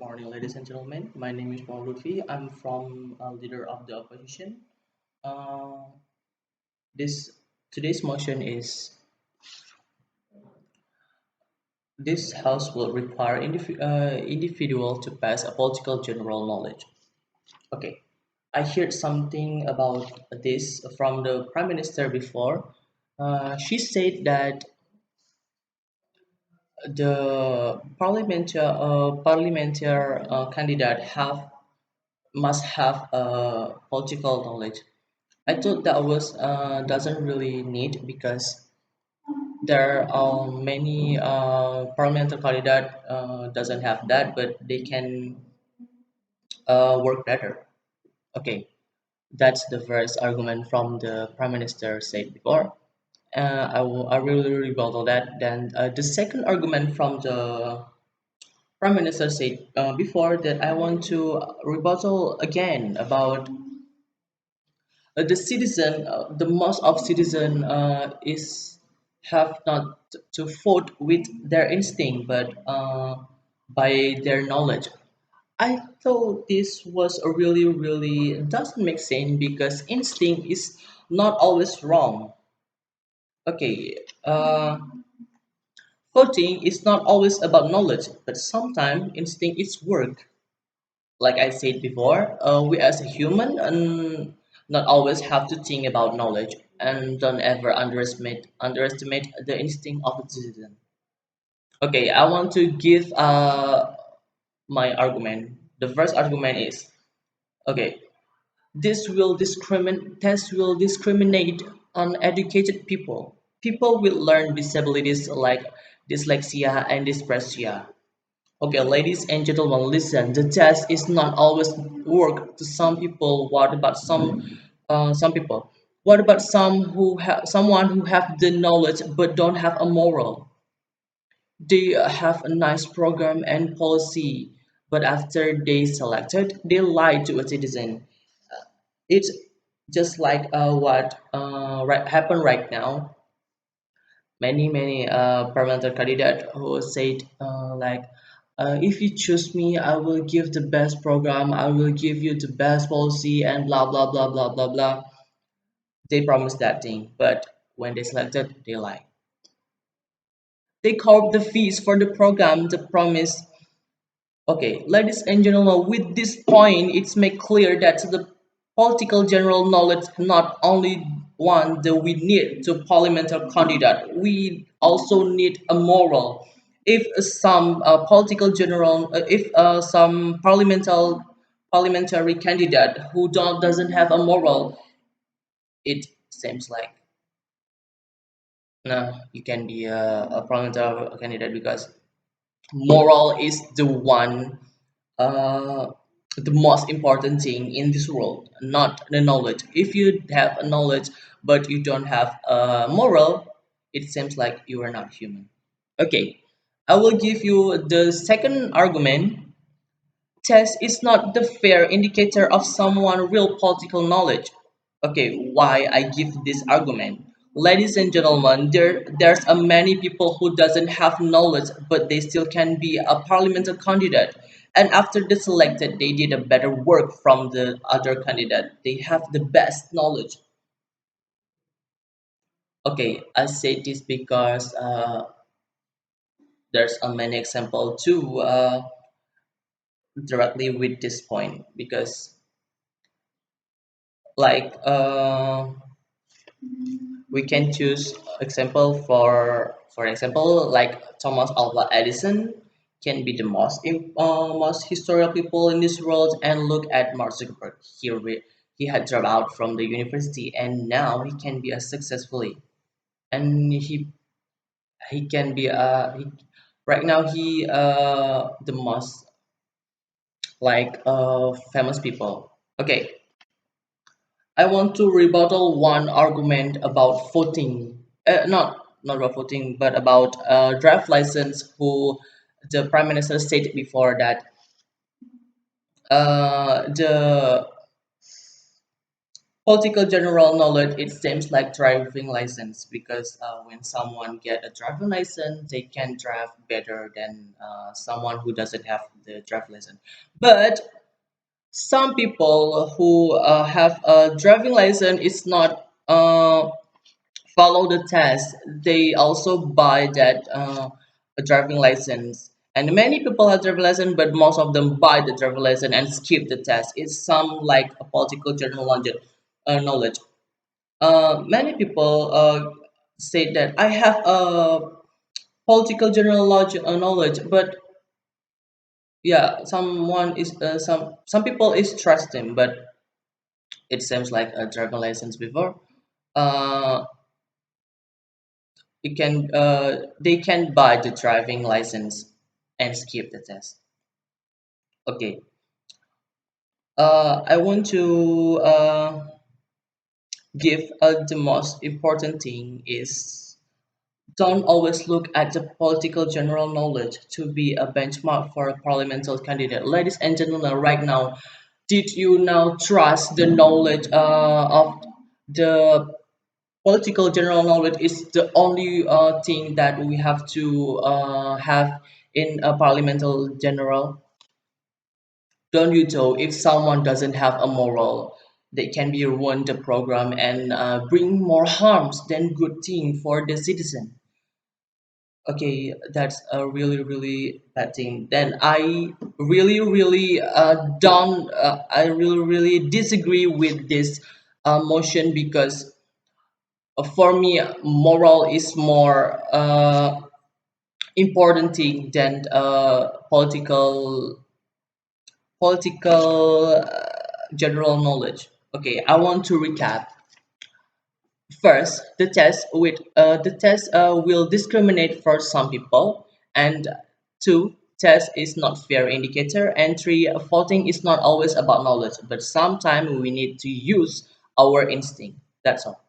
morning, ladies and gentlemen. My name is Luthfi. I'm from leader of the opposition. Uh, this today's motion is this House will require individual to pass a political general knowledge. Okay, I heard something about this from the Prime Minister before. She said that the parliamentary candidate have must have political knowledge. I thought that was doesn't really need because there are many parliamentary candidate doesn't have that, but they can work better. Okay, that's the first argument from the prime minister said before. I really rebuttal that. Then the second argument from the prime minister said before that I want to rebuttal again about the citizen, the most of citizen is have not to vote with their instinct, but by their knowledge. I thought this was a really doesn't make sense because instinct is not always wrong. Okay, voting is not always about knowledge, but sometimes instinct is work. Like I said before, we as a human and not always have to think about knowledge and don't ever underestimate the instinct of a citizen. Okay, I want to give my argument. The first argument is okay. This will discriminate uneducated people. People will learn disabilities like dyslexia and dyspraxia. Okay, ladies and gentlemen, listen. The test is not always work to some people. What about some people? What about someone who have the knowledge but don't have a moral? They have a nice program and policy, but after they selected, they lie to a citizen. It's just like what happened right now. Many parliamentary candidate who said if you choose me, I will give the best program, I will give you the best policy and blah blah blah blah blah blah. They promised that thing, but when they selected, they lie. They carved the fees for the program, the promise. Okay, ladies and gentlemen, with this point, it's made clear that the political general knowledge not only one that we need to parliamentary candidate, we also need a moral. If some political general, if some parliamentary candidate who don't doesn't have a moral, it seems like no, you can be a parliamentary candidate because moral is the one uh, the most important thing in this world, not the knowledge. If you have a knowledge but you don't have a moral, it seems like you are not human. Okay, I will give you the second argument. Test is not the fair indicator of someone real political knowledge. Okay, why I give this argument? Ladies and gentlemen, there's a many people who doesn't have knowledge, but they still can be a parliamentary candidate. And after they selected, they did a better work from the other candidate. They have the best knowledge. Okay, I say this because there's a many example too directly with this point because like we can choose example for example like Thomas Alva Edison can be the most historical people in this world, and look at Mark Zuckerberg. He had dropped out from the university and now he can be a successfully, and he can be right now he the most famous people. Okay, I want to rebuttal one argument about voting. Not about voting, but about draft license. Who the prime minister stated before that the Political general knowledge, it seems like driving license because when someone get a driving license, they can drive better than someone who doesn't have the driving license. But some people who have a driving license is not follow the test. They also buy that a driving license. And many people have driving license, but most of them buy the driving license and skip the test. It's some like a political general knowledge. Many people say that I have a political general knowledge, but yeah, someone is some people is trust him, but it seems like a driving license before. Uh, you can they can buy the driving license and skip the test. Okay. I want to give the most important thing is don't always look at the political general knowledge to be a benchmark for a parliamentary candidate. Ladies and gentlemen, right now, did you now trust the knowledge of the political general knowledge is the only thing that we have to have in a parliamentary general? Don't you know if someone doesn't have a moral, they can be ruin the program and bring more harms than good thing for the citizen. Okay, that's a really really bad thing. Then I really really don't I really really disagree with this motion because for me moral is more important thing than political general knowledge. Okay, I want to recap. First, the test will discriminate for some people, and two, test is not fair indicator, and three, voting is not always about knowledge, but sometimes we need to use our instinct. That's all.